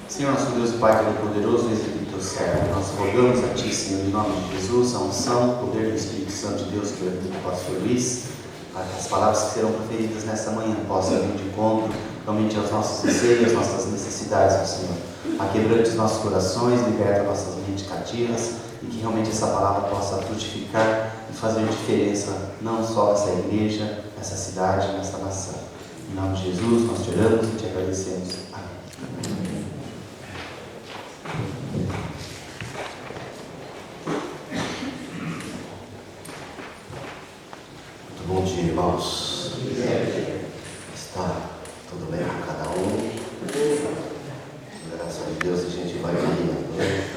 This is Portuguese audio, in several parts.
Senhor, nosso Deus e Pai Todo-Poderoso, eis-aqui teu servo. Nós rogamos a Ti, Senhor, em nome de Jesus, a unção, o poder do Espírito Santo de Deus sobre a vida do pastor Luiz, para que as palavras que serão proferidas nesta manhã possam vir de encontro realmente aos nossos anseios, às nossas necessidades, ó Senhor. Aquebrante os nossos corações, liberta nossas mentes cativas e que realmente essa palavra possa frutificar e fazer diferença não só nessa igreja, nessa cidade, nessa nação. Em nome de Jesus, nós te oramos e te agradecemos. Amém. Muito bom dia, irmãos. Está tudo bem com cada um? Graças a Deus a gente vai caminhando, né?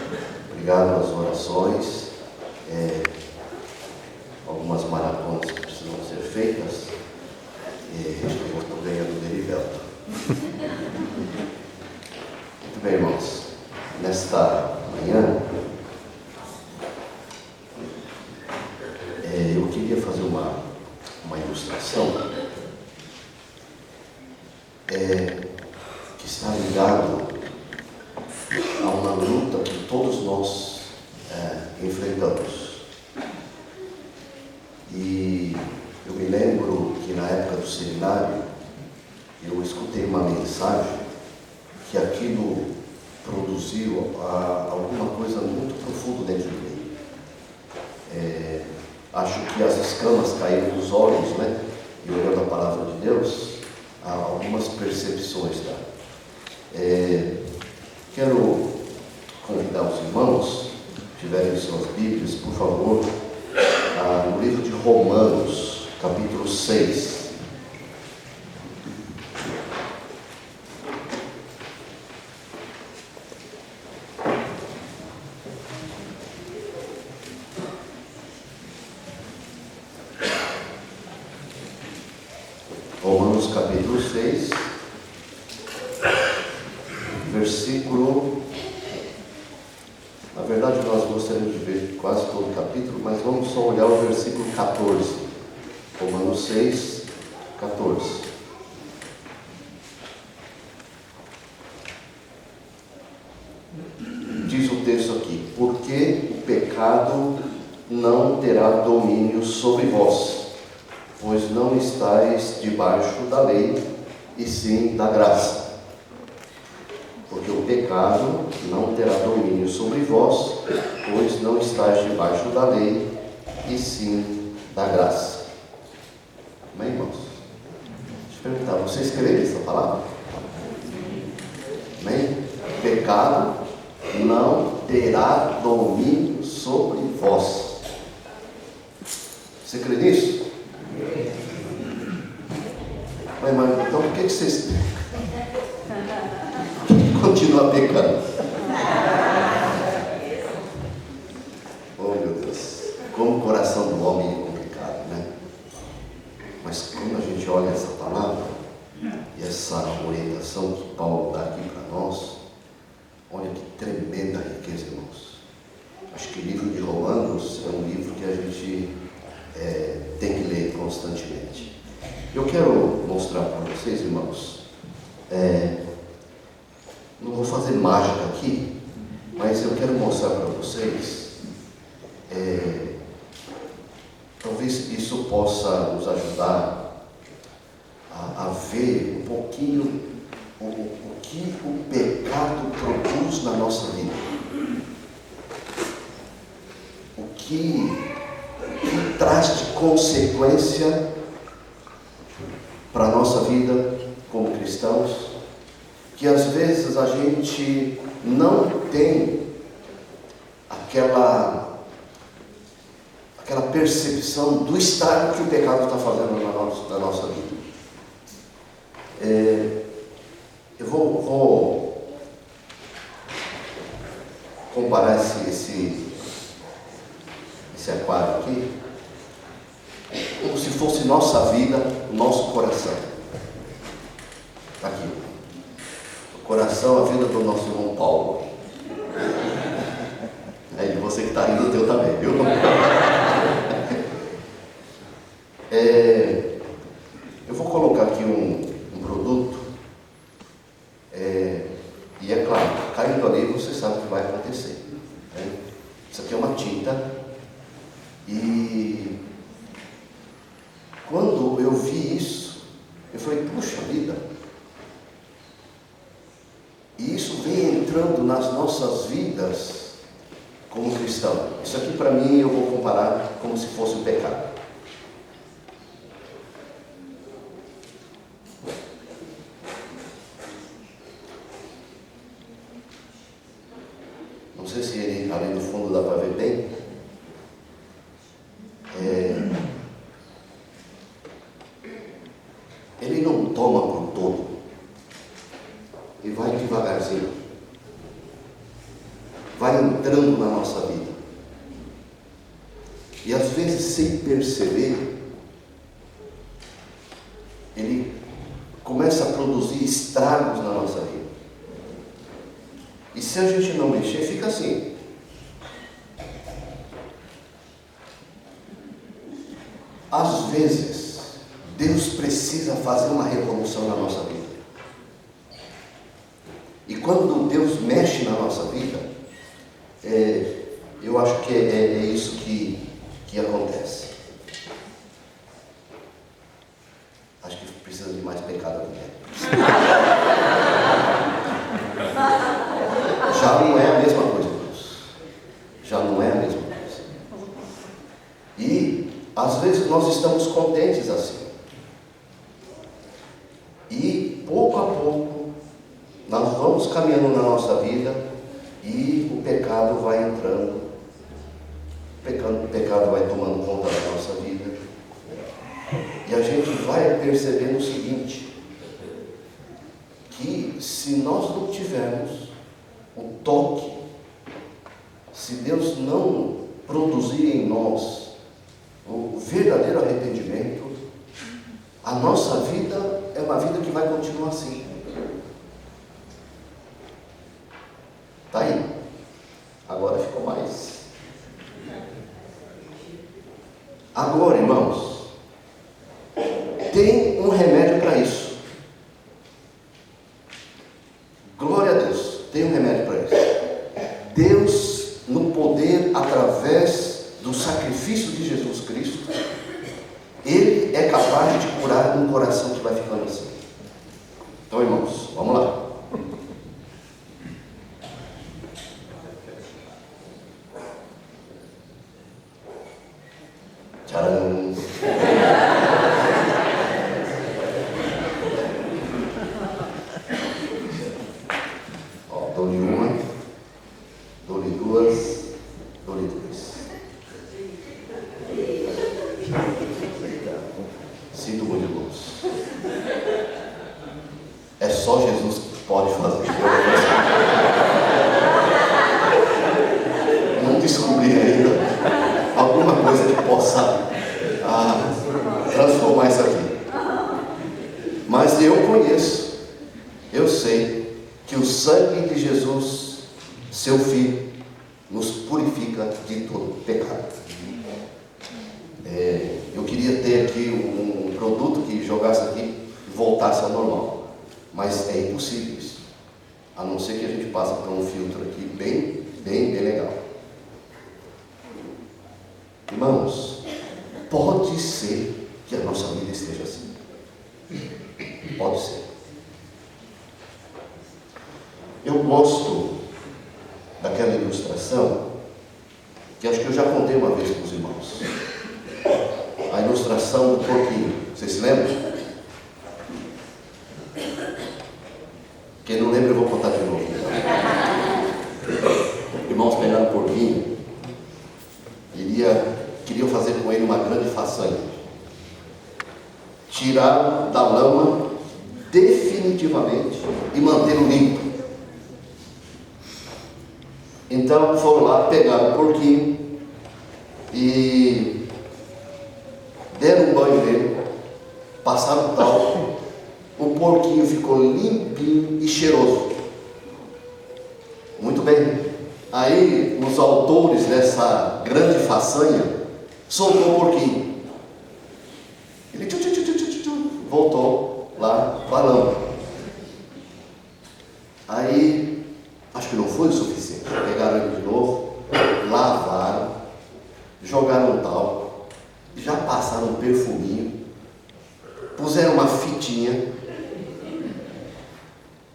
Obrigado pelas orações. Algumas maratonas que precisam ser feitas. Acho que eu estou ganhando derivelto. Muito bem, irmãos. Nesta manhã, eu queria fazer uma ilustração que está ligado a uma luta que todos nós enfrentamos. E eu me lembro que na época do seminário eu escutei uma mensagem que aquilo produziu alguma coisa muito profunda dentro de mim. Acho que as escamas caíram dos olhos, né? E olhando a palavra de Deus, há algumas percepções, tá? Quero convidar os irmãos, se tiverem suas Bíblias, por favor, no livro de Romanos, capítulo 6. Romanos capítulo 6, versículo... Na verdade nós gostaríamos de ver quase todo o capítulo, mas vamos só olhar o versículo 14. Romanos 6, 14. Diz o texto aqui: porque o pecado não terá domínio sobre vós, pois não estáis debaixo da lei, e sim da graça. Porque o pecado não terá domínio sobre vós, pois não estáis debaixo da lei, e sim da graça. Amém, irmãos? Deixa eu perguntar, vocês creem nessa palavra? Amém? O pecado não terá domínio sobre vós. Você crê nisso? Mas então por que vocês continuam pecando? Oh meu Deus, como o coração do homem é complicado, né? Mas quando a gente olha essa palavra e essa orientação que Paulo dá aqui para nós, olha que tremenda riqueza, irmãos. Acho que o livro de Romanos é um livro que a gente tem que ler constantemente. Eu quero mostrar para vocês, irmãos, não vou fazer mágica aqui, mas eu quero mostrar para vocês, talvez isso possa nos ajudar a ver um pouquinho o que o pecado produz na nossa vida, o que traz de consequência para a nossa vida como cristãos, que às vezes a gente não tem aquela percepção do estrago que o pecado está fazendo na nossa vida. Eu vou comparar esse aquário aqui como se fosse nossa vida, o nosso coração. Está aqui. O coração, a vida do nosso irmão Paulo. E você que está rindo, o teu também, viu? Eu vou colocar aqui um produto E é claro, caindo ali você sabe o que vai acontecer, né? Isso aqui é uma tinta. E quando eu vi isso, eu falei, puxa vida. E isso vem entrando nas nossas vidas como cristão. Isso aqui para mim eu vou comparar como se fosse um pecado. Não sei se ele ali no fundo dá para ver bem. Ele não toma por todo. E vai devagarzinho. Vai entrando na nossa vida. E às vezes, sem perceber, ele começa a produzir estragos na nossa vida. E se a gente não mexer, fica assim. Às vezes, Deus precisa fazer uma revolução na nossa vida. E quando Deus mexe na nossa vida, eu acho que é isso que acontece. Acho que precisa de mais pecado aqui dentro. Já não é a mesma coisa, Deus. Já não é a mesma coisa. E às vezes nós estamos contentes assim. E pouco a pouco nós vamos caminhando na nossa vida e o pecado vai entrando. O pecado vai tomando conta da nossa vida. E a gente vai percebendo o seguinte, que se nós não tivermos o toque, se Deus não produzir em nós o verdadeiro arrependimento, a nossa vida é uma vida que vai continuar assim. Tá aí. Agora ficou mais. Agora, irmãos, tem um remédio para isso. Glória a Deus, tem um remédio para isso. Deus, no poder, através do sacrifício de Jesus Cristo, Ele é capaz de curar um coração que vai ficando assim. Então, irmãos, vamos lá. Tcharam! Ó, dou-lhe uma, dou-lhe duas, dou-lhe três. Sinto muito luz. É só Jesus que pode fazer. Não descobri ainda alguma coisa que possa transformar isso aqui. Mas eu conheço, eu sei que o sangue de Jesus, seu Filho, nos purifica de todo pecado. Eu queria ter aqui um produto que jogasse aqui e voltasse ao normal, mas é impossível isso, a não ser que a gente passe por um filtro aqui bem legal. Irmãos, pode ser que a nossa vida esteja assim. Pode ser. Eu gosto daquela ilustração que acho que eu já contei uma vez para os irmãos. A ilustração do porquinho. Vocês se lembram? Quem não lembra, eu vou contar de novo. Irmãos pegaram o porquinho, queriam fazer com ele uma grande façanha. Tiraram da lama definitivamente e manteram limpo. Então foram lá, pegaram o porquinho e deram um banho nele, passaram talco, o porquinho ficou limpinho e cheiroso. Muito bem. Aí os autores dessa grande façanha soltou o porquinho. Ele voltou lá para a lama. Aí, acho que não foi o suficiente. Pegaram ele de novo, lavaram, jogaram um talco, já passaram um perfuminho, puseram uma fitinha,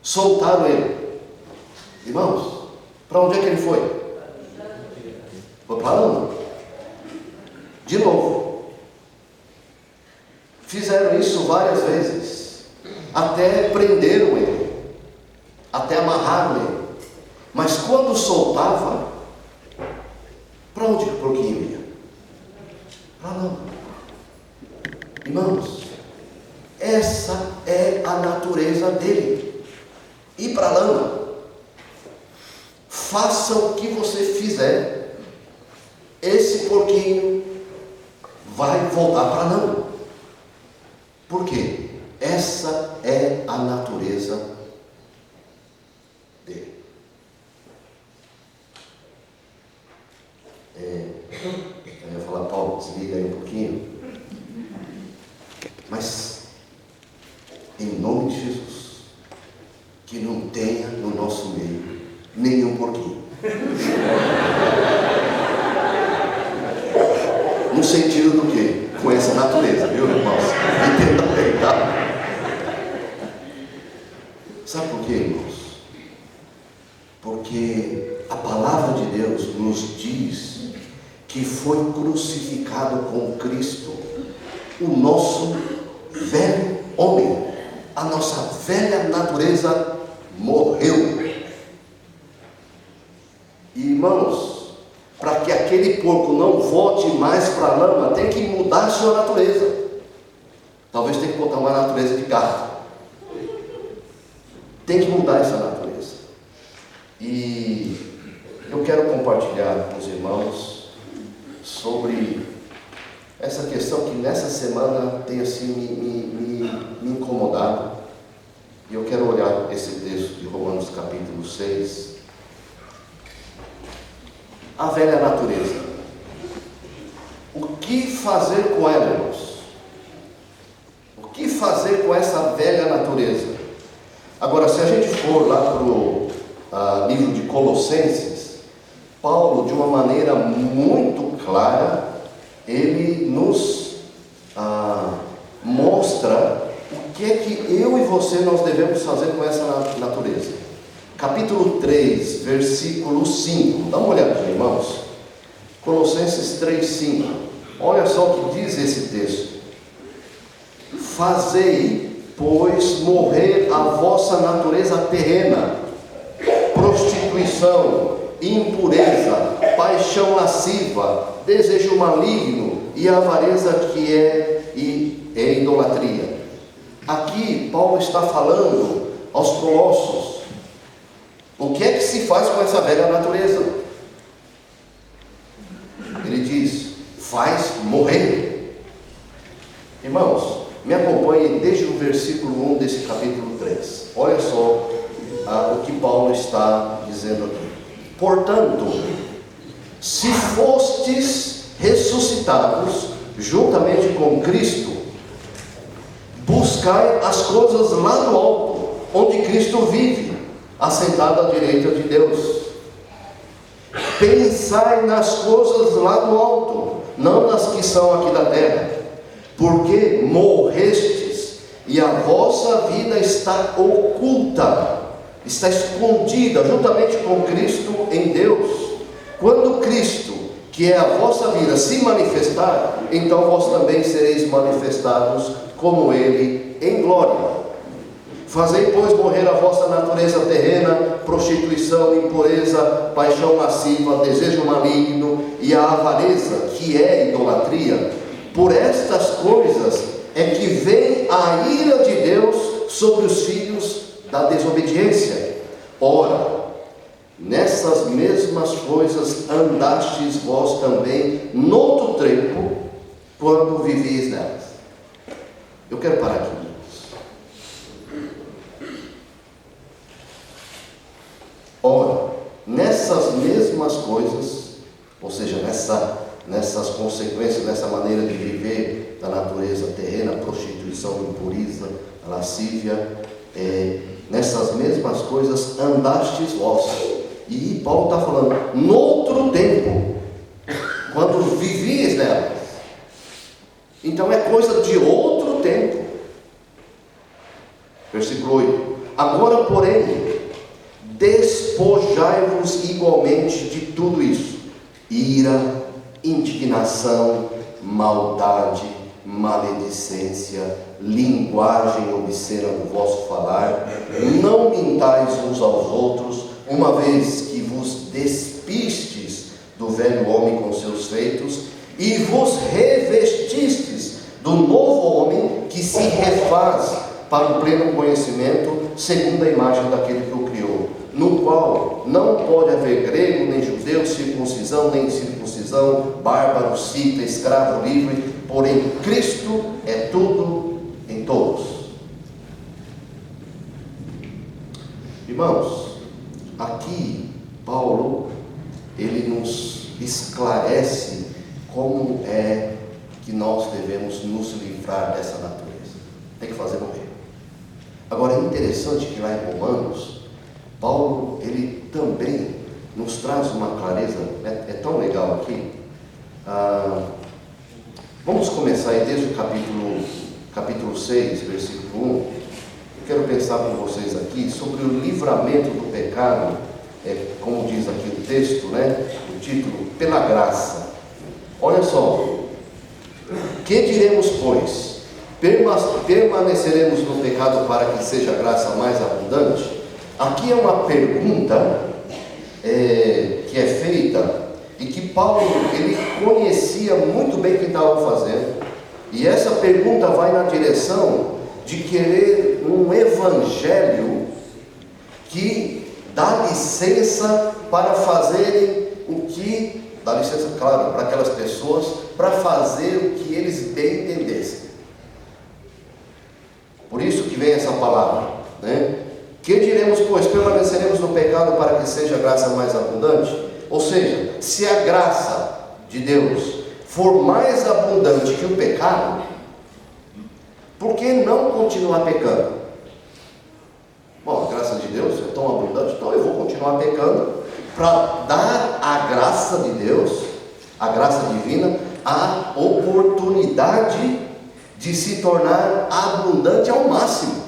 soltaram ele. Irmãos, para onde é que ele foi? Foi para a lama. De novo. Fizeram isso várias vezes, até prenderam ele, até amarraram ele. Mas quando soltava, para onde que o porquinho ia? Para a lama. Irmãos, essa é a natureza dele. Ir para a lama. Faça o que você fizer, esse porquinho vai voltar para a lama. Por quê? Essa é a natureza dele. Eu ia falar, Paulo, desliga aí um pouquinho. Mas, em nome de Jesus, que não tenha no nosso meio nenhum porquinho. No sentido do quê? Com essa natureza, viu, irmãos? Entenda bem, tá? Sabe por quê, irmãos? Porque a palavra de Deus nos diz que foi crucificado com Cristo o nosso velho homem, a nossa velha natureza morreu. E, irmãos, para que aquele porco não volte mais para a lama, tem que mudar a sua natureza. Talvez tenha que botar uma natureza de gato. Tem que mudar essa natureza. E eu quero compartilhar com os irmãos sobre essa questão que nessa semana tem assim me incomodado. E eu quero olhar esse texto de Romanos capítulo 6. A velha natureza. O que fazer com ela, irmãos? O que fazer com essa velha natureza? Agora, se a gente for lá para o livro de Colossenses, Paulo, de uma maneira muito clara, ele nos mostra o que é que eu e você nós devemos fazer com essa natureza. Capítulo 3, versículo 5. Dá uma olhadinha, irmãos. Colossenses 3, 5. Olha só o que diz esse texto. Fazei, pois, morrer a vossa natureza terrena, prostituição, impureza, paixão lasciva, desejo maligno e avareza que é idolatria. Aqui Paulo está falando aos Colossos. O que é que se faz com essa velha natureza? Ele diz, faz morrer. Irmãos, me acompanhem desde o versículo 1 desse capítulo 3. Olha só o que Paulo está dizendo aqui. Portanto, se fostes ressuscitados juntamente com Cristo, buscai as coisas lá do alto, onde Cristo vive, assentado à direita de Deus. Pensai nas coisas lá do alto, não nas que são aqui da terra, porque morrestes e a vossa vida está oculta, está escondida juntamente com Cristo em Deus. Quando Cristo, que é a vossa vida, se manifestar, então vós também sereis manifestados como Ele em glória. Fazei, pois, morrer a vossa natureza terrena, prostituição, impureza, paixão lasciva, desejo maligno e a avareza, que é idolatria. Por estas coisas é que vem a ira de Deus sobre os filhos da desobediência. Ora, nessas mesmas coisas andastes vós também noutro tempo, quando vivias nelas. Eu quero parar aqui. Ora, nessas mesmas coisas, ou seja, nessas consequências, nessa maneira de viver da natureza terrena, prostituição, impureza, lascívia, nessas mesmas coisas andastes vós. E Paulo está falando, noutro tempo, quando vivias nelas. Então é coisa de outro tempo. Versículo 8. Agora, porém, despojai-vos igualmente de tudo isso: ira, indignação, maldade, maledicência, linguagem obscena do vosso falar. Não mintais uns aos outros, uma vez que vos despistes do velho homem com seus feitos, e vos revestistes do novo homem, que se refaz para o pleno conhecimento, segundo a imagem daquele que o criou, no qual não pode haver grego, nem judeu, circuncisão, nem incircuncisão, bárbaro, cita, escravo, livre, porém Cristo é tudo em todos. Irmãos, aqui Paulo, ele nos esclarece como é que nós devemos nos livrar dessa natureza. Tem que fazer morrer. Agora é interessante que lá em Romanos, Paulo, ele também nos traz uma clareza, é tão legal aqui. Vamos começar aí desde o capítulo 6, versículo 1. Eu quero pensar com vocês aqui sobre o livramento do pecado, como diz aqui o texto, o título, pela graça. Olha só, que diremos, pois? Permaneceremos no pecado para que seja a graça mais abundante? Aqui é uma pergunta que é feita e que Paulo, ele conhecia muito bem o que estava fazendo, e essa pergunta vai na direção de querer um evangelho que dá licença para fazerem o que, dá licença, claro, para aquelas pessoas, para fazer o que eles bem entendessem. Por isso que vem essa palavra, Que diremos, pois? Permaneceremos no pecado para que seja a graça mais abundante? Ou seja, se a graça de Deus for mais abundante que o pecado, por que não continuar pecando? Bom, a graça de Deus é tão abundante, então eu vou continuar pecando para dar à graça de Deus, a graça divina, a oportunidade de se tornar abundante ao máximo.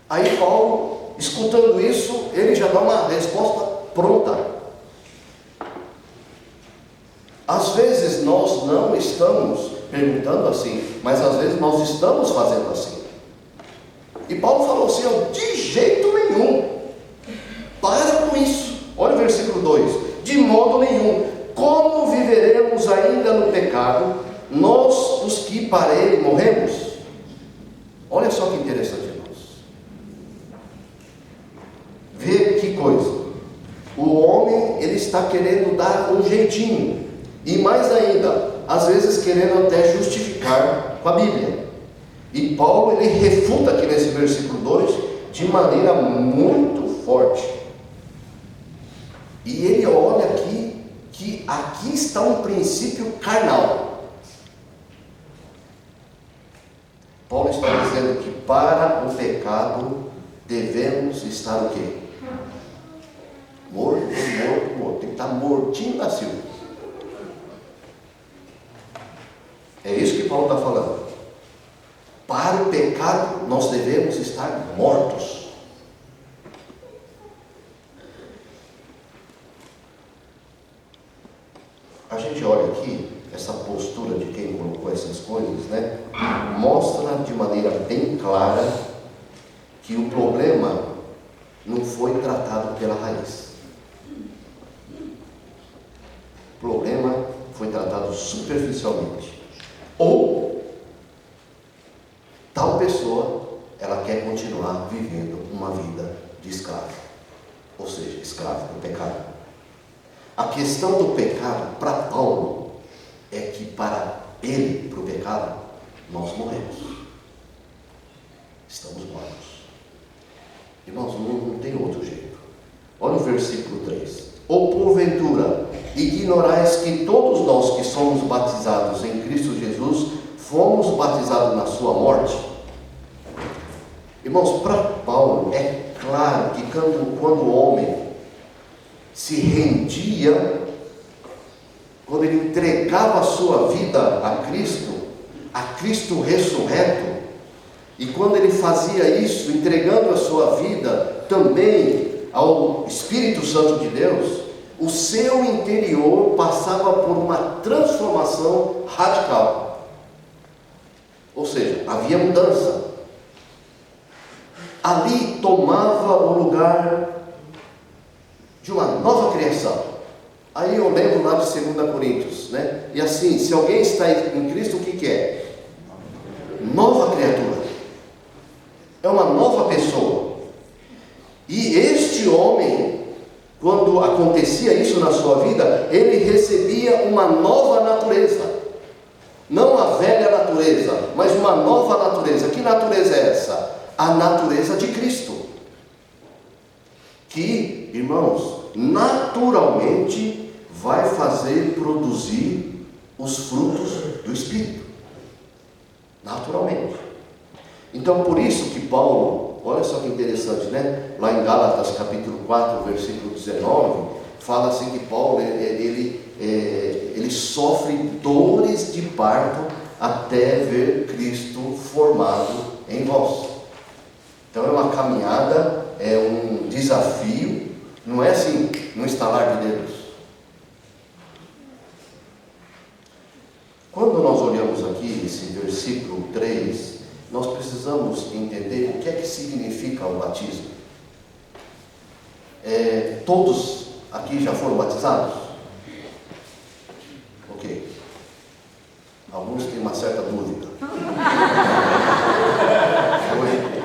Aí Paulo, escutando isso, ele já dá uma resposta pronta. Às vezes nós não estamos perguntando assim, mas às vezes nós estamos fazendo assim. E Paulo falou assim, de jeito nenhum, para com isso. Olha o versículo 2, de modo nenhum, como viveremos ainda no pecado, nós os que para ele morremos? Olha só que interessante, irmãos. Vê que coisa. O homem, ele está querendo dar um jeitinho, e mais ainda, às vezes querendo até justificar com a Bíblia. E Paulo, ele refuta aqui nesse versículo 2 de maneira muito forte. E ele olha aqui, que aqui está um princípio carnal. Paulo está dizendo que para o pecado devemos estar o quê? Morto. Tem que estar mortinho da Silva. É isso que Paulo está falando. Para o pecado nós devemos estar mortos. A gente olha aqui, essa postura de quem colocou essas coisas, mostra de maneira bem clara que o problema não foi tratado pela raiz. O problema foi tratado superficialmente. Ou tal pessoa, ela quer continuar vivendo uma vida de escravo, ou seja, escravo do pecado. A questão do pecado para Paulo é que para ele, para o pecado, nós morremos, estamos mortos. Irmãos, não tem outro jeito. Olha o versículo 3. Ou porventura ignorais que todos nós que somos batizados em Cristo Jesus fomos batizados na sua morte? Irmãos, para Paulo é claro que quando o homem se rendia, quando ele entregava a sua vida a Cristo ressurreto, e quando ele fazia isso, entregando a sua vida também ao Espírito Santo de Deus, o seu interior passava por uma transformação radical. Ou seja, havia mudança. Ali tomava o lugar de uma nova criação. Aí eu lembro lá de 2 Coríntios, né? E assim, se alguém está em Cristo, o que é? Nova criatura. É uma nova pessoa. E este homem, quando acontecia isso na sua vida, ele recebia uma nova natureza. Não a velha natureza, mas uma nova natureza. Que natureza é essa? A natureza de Cristo. Que, irmãos, naturalmente vai fazer produzir os frutos do Espírito. Naturalmente. Então, por isso que Paulo, olha só que interessante, né? Lá em Gálatas capítulo 4, versículo 19, fala assim que Paulo, ele sofre dores de parto até ver Cristo formado em vós. Então é uma caminhada, é um desafio, não é assim, no estalar de dedos. Quando nós olhamos aqui esse versículo 3, nós precisamos entender o que é que significa o batismo. Todos aqui já foram batizados? Ok. Alguns têm uma certa dúvida.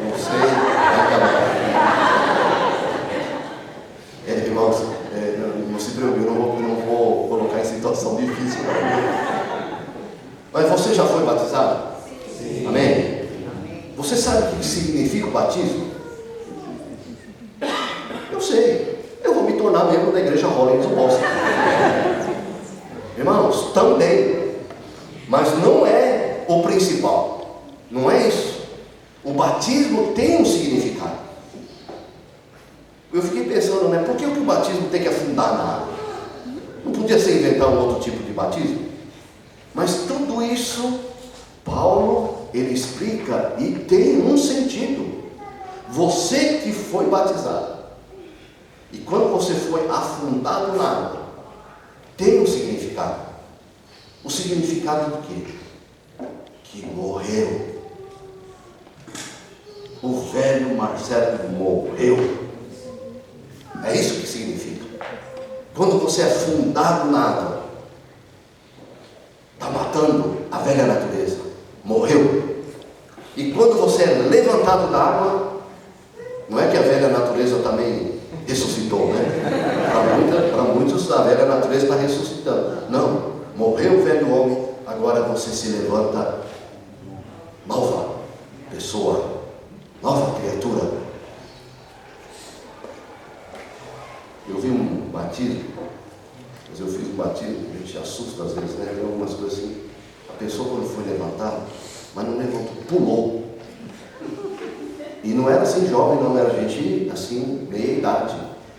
Não sei. Irmãos, não se preocupe, eu não vou colocar em situação difícil. Mas você já foi batizado? Sim. Amém? Você sabe o que significa o batismo? Eu sei. Eu vou me tornar membro da igreja Rollins do Boston. Irmãos, também. Mas não é o principal. Não é isso. O batismo tem um significado. Eu fiquei pensando, né? Por que o batismo tem que afundar na água? Não podia ser inventar um outro tipo de batismo? Mas tudo isso, Paulo, ele explica e tem um sentido. Você que foi batizado, e quando você foi afundado na água, tem um significado. O significado do quê? Que morreu. O velho Marcelo morreu. É isso que significa. Quando você é afundado na água, está matando a velha natureza. Morreu. E quando você é levantado da água, não é que a velha natureza também ressuscitou, né? Para muitos a velha natureza está ressuscitando. Não. Morreu o velho homem, agora você se levanta nova pessoa, nova criatura. Eu vi um batismo, mas eu fiz um batismo, a gente assusta às vezes, né? Tem algumas coisas assim. A pessoa quando foi levantada, mas não levantou, pulou. E não era assim jovem, não, era gente assim, meia idade.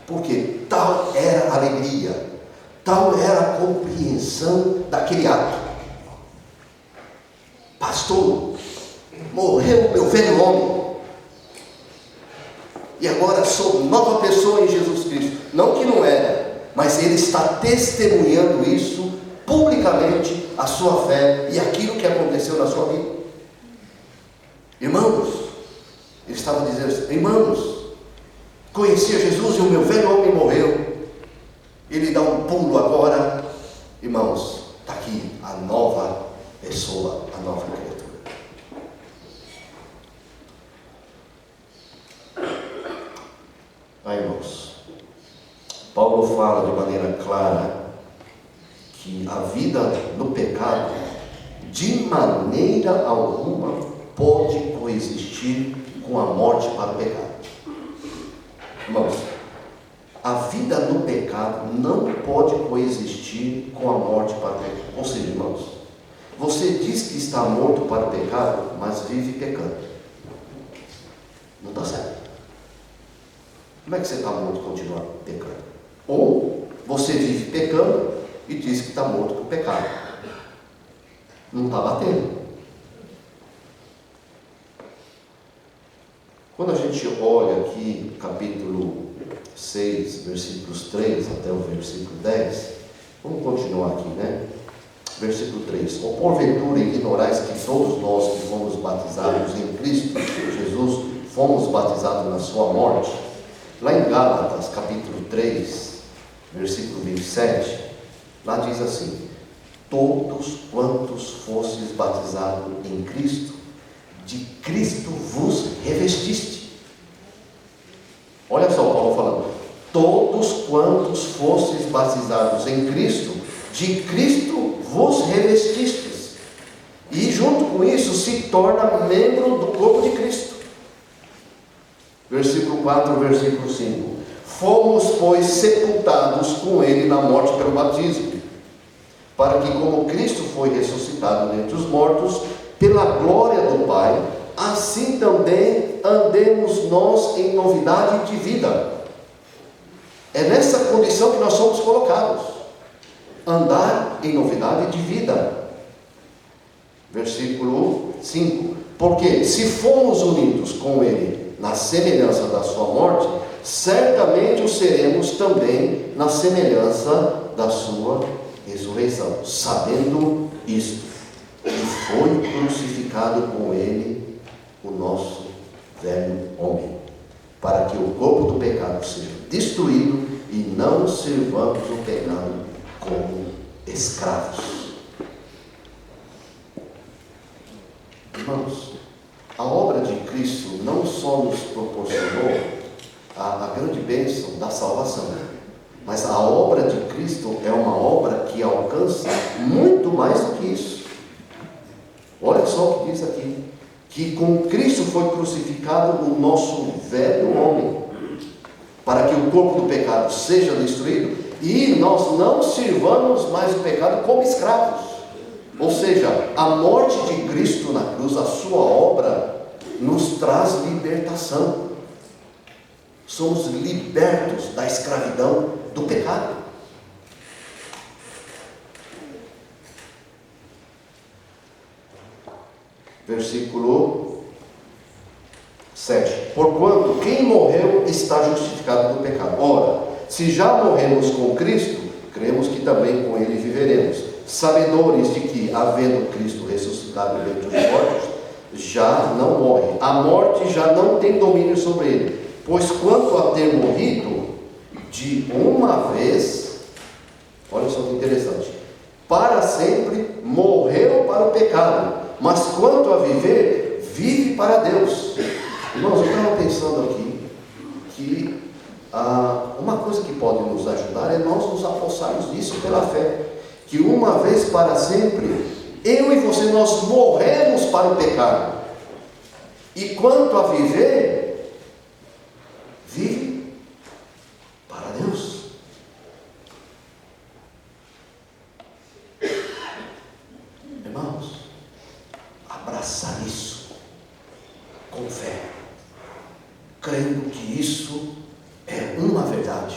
Porque tal era a alegria, tal era a compreensão daquele ato. Pastor, morreu o meu velho homem. E agora sou nova pessoa em Jesus Cristo. Não que não era, mas ele está testemunhando isso publicamente, a sua fé e aquilo que aconteceu na sua vida. Irmãos, ele estava dizendo assim, irmãos, conhecia Jesus e o meu velho homem morreu. Ele dá um pulo agora. Irmãos, está aqui a nova pessoa, a nova criatura. Irmãos, Paulo fala de maneira clara que a vida no pecado de maneira alguma pode coexistir com a morte para o pecado. Irmãos, a vida no pecado não pode coexistir com a morte para o pecado. Ou seja, irmãos, você diz que está morto para o pecado, mas vive pecando. Não está certo. Como é que você está morto e continua pecando? Ou você vive pecando e diz que está morto com o pecado. Não está batendo. Quando a gente olha aqui, capítulo 6, versículos 3 até o versículo 10, vamos continuar aqui, né? Versículo 3: ou porventura ignorais que todos nós que fomos batizados em Cristo Jesus, fomos batizados na sua morte? Lá em Gálatas, capítulo 3, versículo 27, lá diz assim: todos quantos fostes batizados em Cristo, de Cristo vos revestiste. Olha só Paulo falando: todos quantos fostes batizados em Cristo, de Cristo vos revestistes. E junto com isso se torna membro do corpo de Cristo. Versículo 4, versículo 5: fomos, pois, sepultados com ele na morte pelo batismo, para que, como Cristo foi ressuscitado dentre os mortos, pela glória do Pai, assim também andemos nós em novidade de vida. É nessa condição que nós somos colocados, andar em novidade de vida. Versículo 5: porque se fomos unidos com ele na semelhança da sua morte, certamente o seremos também na semelhança da sua ressurreição, sabendo isto, que foi crucificado com ele o nosso velho homem, para que o corpo do pecado seja destruído e não sirvamos o pecado como escravos. Irmãos, a obra de Cristo não só nos proporcionou a grande bênção da salvação, mas a obra de Cristo é uma obra que alcança muito mais do que isso. Olha só o que diz aqui: que com Cristo foi crucificado o nosso velho homem, para que o corpo do pecado seja destruído e nós não sirvamos mais o pecado como escravos. Ou seja, a morte de Cristo na cruz, a sua obra, nos traz libertação. Somos libertos da escravidão do pecado. Versículo 7: porquanto quem morreu está justificado do pecado. Ora, se já morremos com Cristo, cremos que também com ele viveremos, sabedores de que, havendo Cristo ressuscitado dentre os mortos, já não morre, a morte já não tem domínio sobre ele, pois quanto a ter morrido de uma vez, olha só que interessante, para sempre morreu para o pecado, mas quanto a viver, vive para Deus. Irmãos, eu estava pensando aqui que uma coisa que pode nos ajudar é nós nos apossarmos disso pela fé, que uma vez para sempre, eu e você, nós morremos para o pecado, e quanto a viver, vive para Deus. Irmãos, abraçar isso com fé, crendo que isso é uma verdade,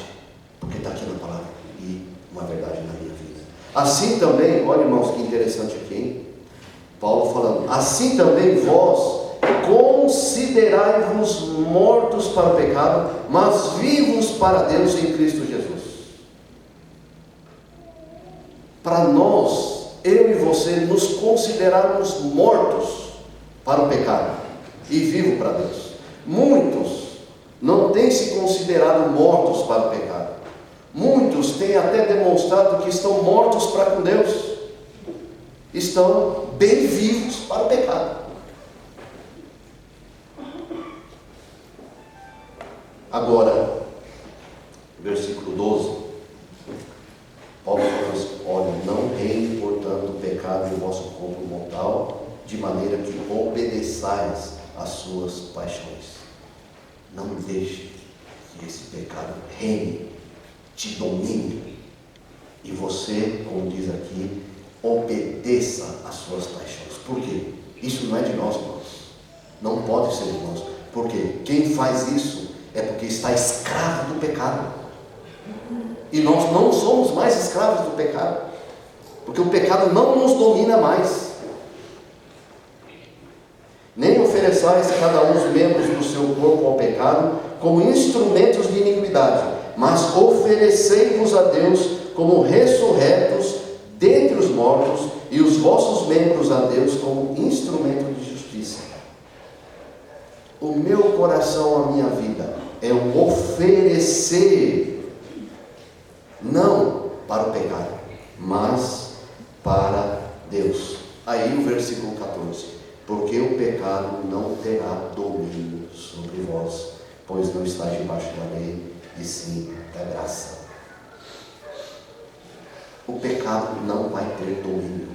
porque está aqui na palavra, e uma verdade na minha vida. Assim também, olha irmãos que interessante aqui, hein? Paulo falando: assim também vós considerai-vos mortos para o pecado, mas vivos para Deus em Cristo Jesus. Para nós, eu e você, nos considerarmos mortos para o pecado e vivos para Deus. Muitos não têm se considerado mortos para o pecado. Muitos têm até demonstrado que estão mortos para com Deus. Estão bem vivos para o pecado. Agora, versículo 12, Paulo fala assim: olha, não reine, portanto, o pecado em vosso corpo mortal, de maneira que obedeçais às suas paixões. Não deixe que esse pecado reine, te domine, e você, como diz aqui, obedeça às suas paixões. Por quê? Isso não é de nós, irmãos. Não pode ser de nós. Porque quem faz isso é porque está escravo do pecado. E nós não somos mais escravos do pecado, porque o pecado não nos domina mais. Nem ofereçais cada um os membros do seu corpo ao pecado como instrumentos de iniquidade, mas oferecei-vos a Deus como ressurretos dentre os mortos, e os vossos membros a Deus como instrumento de justiça. O meu coração, a minha vida, é um oferecer, não para o pecado, mas para Deus. Aí o versículo 14: porque o pecado não terá domínio sobre vós, pois não estáis debaixo da lei, e sim da graça. O pecado não vai ter domínio.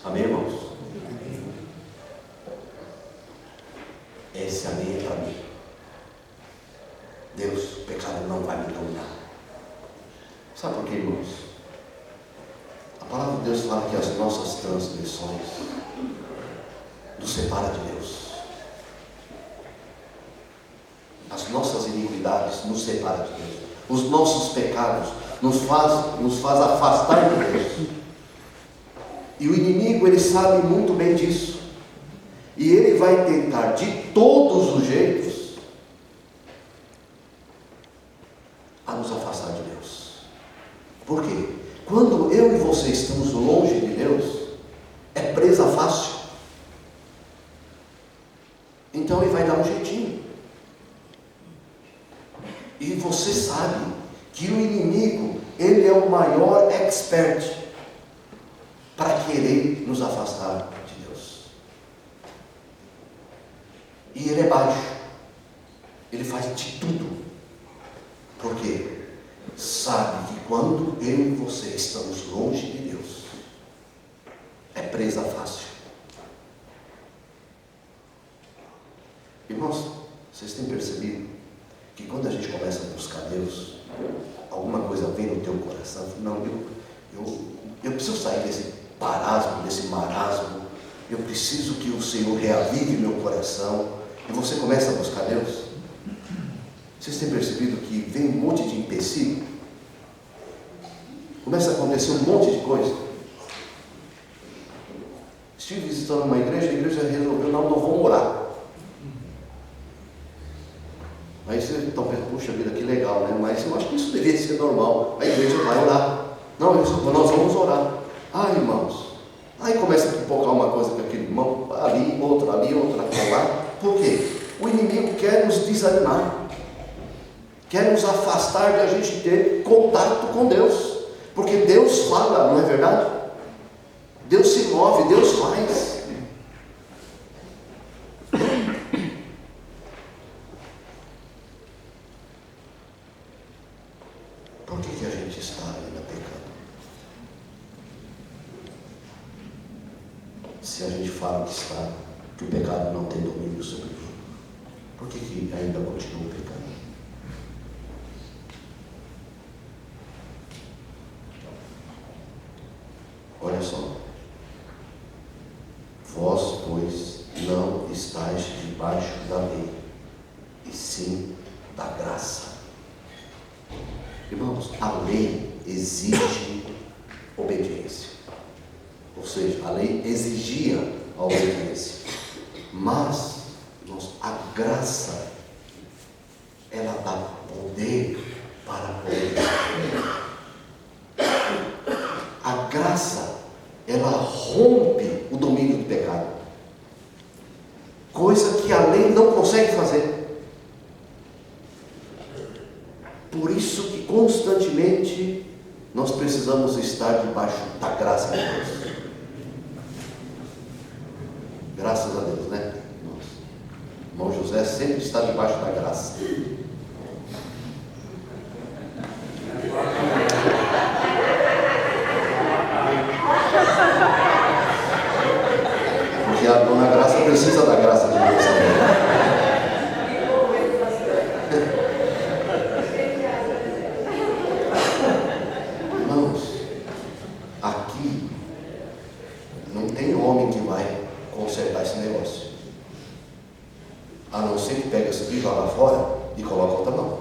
Amém, irmãos? Esse amém é para mim. Deus, o pecado não vai me dominar. Sabe por quê, irmãos? A palavra de Deus fala que as nossas transgressões nos separam de Deus. As nossas iniquidades nos separam de Deus. Os nossos pecados nos faz afastar de Deus. E o inimigo, ele sabe muito bem disso. E ele vai tentar de todos os jeitos a nos afastar de Deus. Por quê? Quando eu e você estamos longe de Deus, é presa fácil. Então ele vai dar um jeitinho. E você sabe que o inimigo, ele é o maior expert para querer nos afastar de Deus. E ele é baixo. Ele faz de tudo. Por quê? Sabe que quando eu e você estamos longe de Deus, é presa fácil. Irmãos, vocês têm percebido que quando a gente começa a buscar Deus, alguma coisa vem no teu coração? Não, eu preciso sair desse parasmo, desse marasmo. Eu preciso que o Senhor reavive meu coração. E você começa a buscar Deus. Vocês têm percebido que vem um monte de empecilho? Começa a acontecer um monte de coisa. Estive visitando uma igreja, a igreja resolveu, não vamos orar. Aí vocês estão pensando, puxa vida, que legal, né? Mas eu acho que isso deveria ser normal. A igreja vai orar. Não, nós vamos orar. Irmãos. Aí começa a pipocar uma coisa com aquele irmão, ali, outra lá. Por quê? O inimigo quer nos desanimar. Quer nos afastar de a gente ter contato com Deus. Porque Deus fala, não é verdade? Deus se move, Deus faz. Por que a gente está ainda pecando? Se a gente fala que está, que o pecado não tem domínio sobre nós, por que ainda continua pecando? Olha só. Vós, pois, não estáis debaixo da lei, e sim da graça. Irmãos, a lei exige obediência. Ou seja, a lei exigia a obediência. Mas, irmãos, a graça, ela dá poder para obedecer. A graça, ela rompe o domínio do pecado. Coisa que a lei não consegue fazer. Por isso que constantemente nós precisamos estar debaixo da graça de Deus. Graças a Deus, né? Irmão José sempre está debaixo da graça. Porque a dona Graça precisa da graça de Deus também. Irmãos, aqui não tem homem que vai consertar esse negócio. e coloca a outra mão.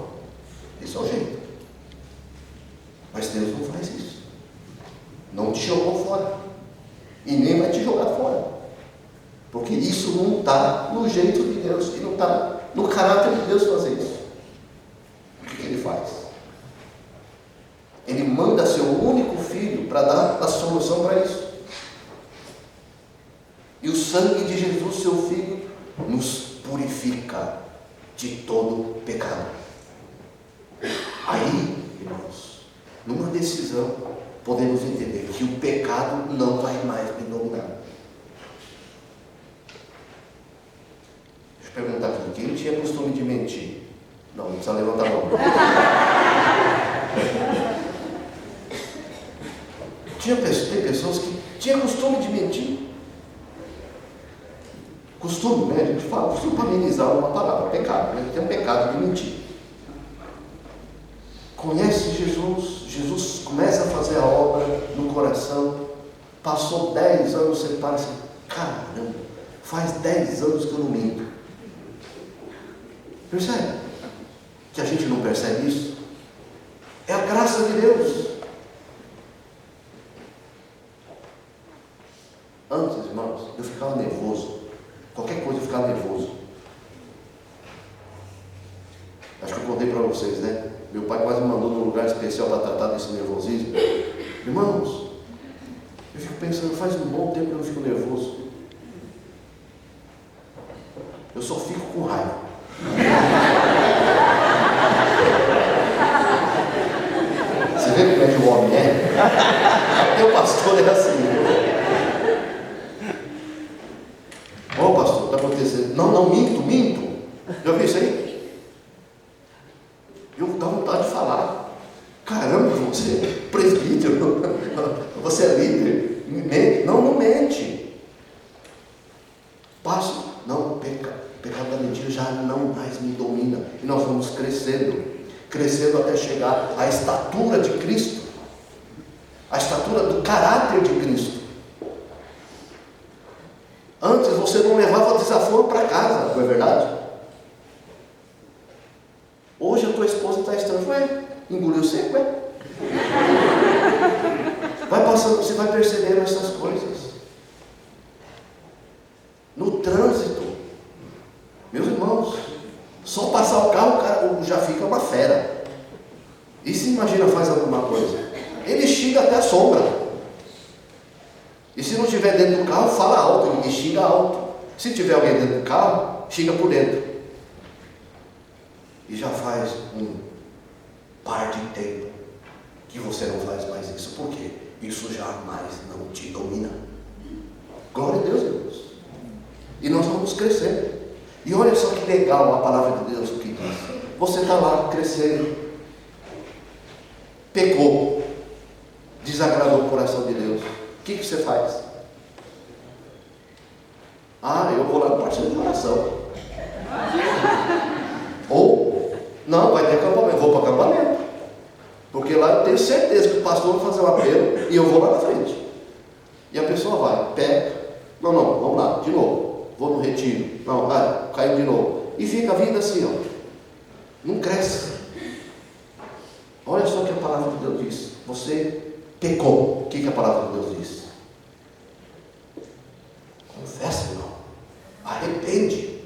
Esse é o jeito. Mas Deus não faz isso. Não te jogou fora. E nem vai te jogar fora. Porque isso não está no jeito de Deus. E não está no caráter de Deus fazer isso. O que ele faz? Ele manda seu único filho para dar a solução para isso. E o sangue de Jesus, seu filho, nos purifica de todo pecado. Aí, irmãos, numa decisão, podemos entender que o pecado não vai mais me dominar. Deixa eu perguntar aqui, quem tinha costume de mentir? Não precisa levantar a mão. Tem pessoas que tinham costume de mentir. Costume, né? A gente fala costume para amenizar uma palavra, pecado, né? Tem um pecado de mentir. Conhece Jesus, Jesus começa a fazer a obra no coração, passou 10 anos, você para assim, caramba, faz 10 anos que eu não minto. Percebe? Que a gente não percebe isso? É a graça de Deus. Antes, irmãos, eu ficava nervoso. Qualquer coisa eu ficava nervoso. Acho que eu contei para vocês, né? Meu pai quase me mandou num lugar especial para tratar desse nervosismo. Irmãos, eu fico pensando, faz um bom tempo que eu não fico nervoso. Eu só fico com raiva. Você vê como é que o homem é? Até o pastor é assim. Ô pastor, está acontecendo? Não, minto. Já viu isso aí? Eu dá vontade de falar. Caramba, você é presbítero, você é líder, mente? Não mente. Passo, não, o pecado da mentira já não mais me domina. E nós vamos crescendo até chegar à estatura de Cristo, à estatura do caráter de Cristo. Antes você não levava desaforo para casa, não é verdade? Hoje a tua esposa está estranha, ué, engoliu seco, ué? Vai passando, você vai percebendo essas coisas. No trânsito, meus irmãos, só passar o carro, o cara já fica uma fera. E se imagina faz alguma coisa? Ele xinga até a sombra. E se não estiver dentro do carro, fala alto e xinga alto. Se tiver alguém dentro do carro, xinga por dentro. E já faz um par de tempo que você não faz mais isso. Por quê? Isso jamais não te domina. Glória a Deus, irmãos. E nós vamos crescendo. E olha só que legal a palavra de Deus o que diz. Você está lá crescendo. Pecou. Desagradou o coração de Deus. O que você faz? Eu vou lá no partido de oração. Ou, não, vai ter acampamento. Vou para o acampamento. Porque lá eu tenho certeza que o pastor vai fazer um apelo e eu vou lá na frente. E a pessoa vai, peca. Não, vamos lá, de novo. Vou no retiro. Não, caiu de novo. E fica a vida assim, ó. Não cresce. Olha só o que a palavra de Deus diz. Você pecou. O que a palavra de Deus diz? Confessa, irmão. Arrepende.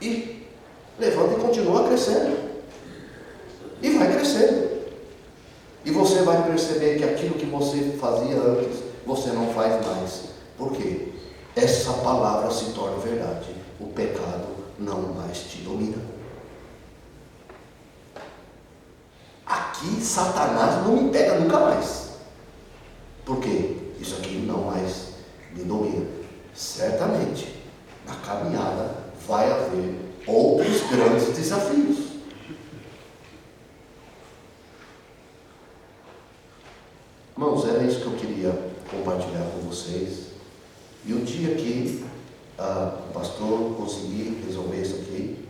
E levanta e continua crescendo. E vai crescendo. E você vai perceber que aquilo que você fazia antes, você não faz mais. Por quê? Essa palavra se torna verdade. O pecado não mais te domina. Aqui Satanás não me pega nunca mais. Por quê? Isso aqui não mais me domina. Certamente, na caminhada vai haver outros grandes desafios. Irmãos, era isso que eu queria compartilhar com vocês. E o dia que o pastor conseguir resolver isso aqui,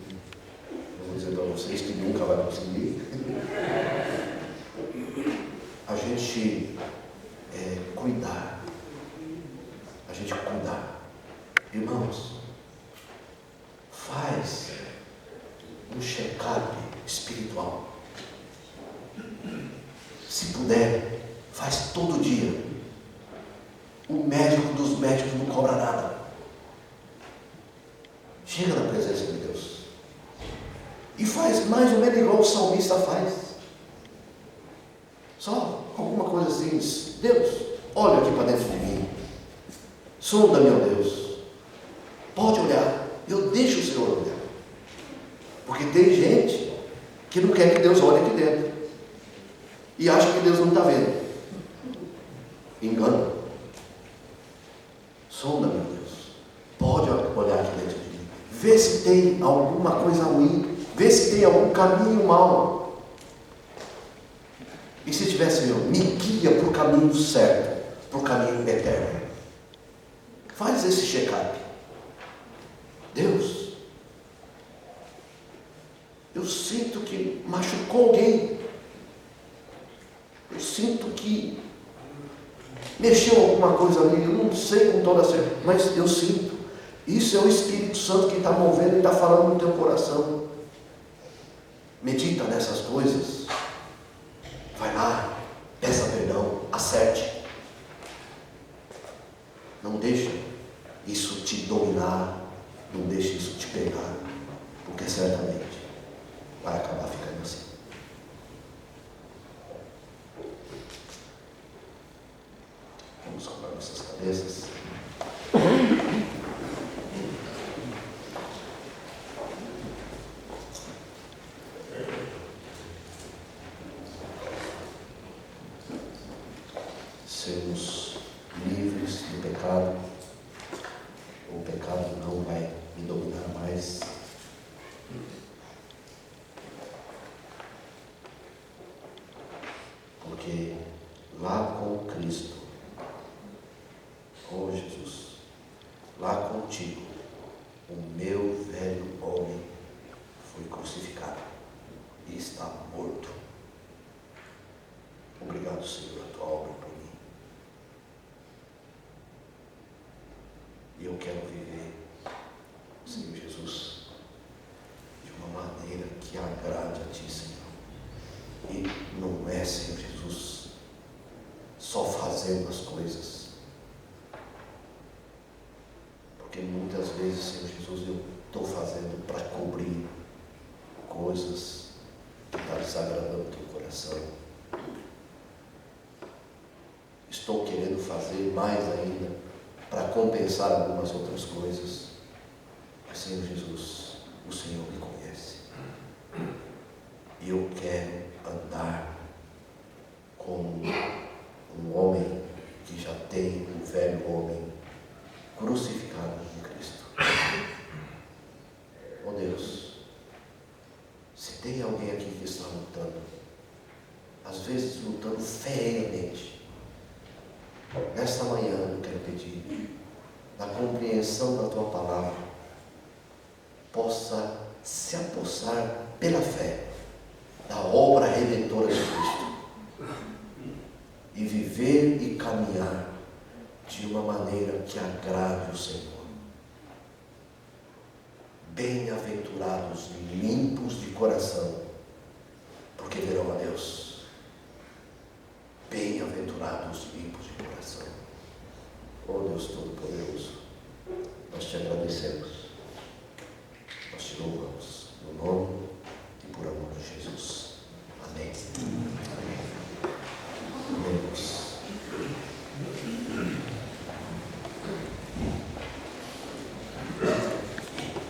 eu vou dizer para vocês que nunca vai conseguir, a gente cuidar. A gente cuidar. Irmãos, faz um check-up espiritual. Se puder, faz todo dia. O médico dos médicos não cobra nada. Chega na presença de Deus e faz mais ou menos igual o salmista faz. Só alguma coisa assim. Deus, olha aqui para dentro de mim. Sonda, meu Deus. Pode olhar. Eu deixo o Senhor olhar. Porque tem gente que não quer que Deus olhe aqui dentro e acha que Deus não está vendo. Engano. Sonda, meu Deus. Pode olhar aqui dentro de mim. Vê se tem alguma coisa ruim. Vê se tem algum caminho mau. E se tiver, Senhor, me guia para o caminho certo, para o caminho eterno. Faz esse check-up. Deus, eu sinto que machucou alguém. Eu sinto que mexeu alguma coisa ali. Eu não sei com toda certeza, mas eu sinto. Isso é o Espírito Santo que está movendo e está falando no teu coração. Medita nessas coisas. Vai lá, peça perdão, acerte. Não deixa isso te dominar, não deixa isso te pegar, porque certamente vai acabar ficando assim. Vamos cobrar nossas cabeças. Sermos livres do pecado. O pecado não vai me dominar mais. Porque lá com Cristo, oh Jesus, lá contigo, o meu velho homem foi crucificado e está morto. Obrigado, Senhor, a tua obra por mim. E eu quero viver, Senhor Jesus, de uma maneira que agrade a Ti, Senhor. E não é, Senhor Jesus, só fazendo as coisas. Porque muitas vezes, Senhor Jesus, eu estou fazendo para cobrir coisas que estão desagradando o Teu coração. Estou querendo fazer mais ainda para compensar algumas outras coisas. Mas, Senhor Jesus, o Senhor me conhece. E eu quero andar como um homem que já tem o velho homem crucificado com Cristo. Oh Deus, se tem alguém aqui que está lutando, às vezes lutando feiamente, nesta manhã eu quero pedir, na compreensão da Tua palavra, possa se apossar pela fé da obra redentora de Cristo e viver e caminhar de uma maneira que agrade o Senhor. Bem-aventurados, limpos de coração,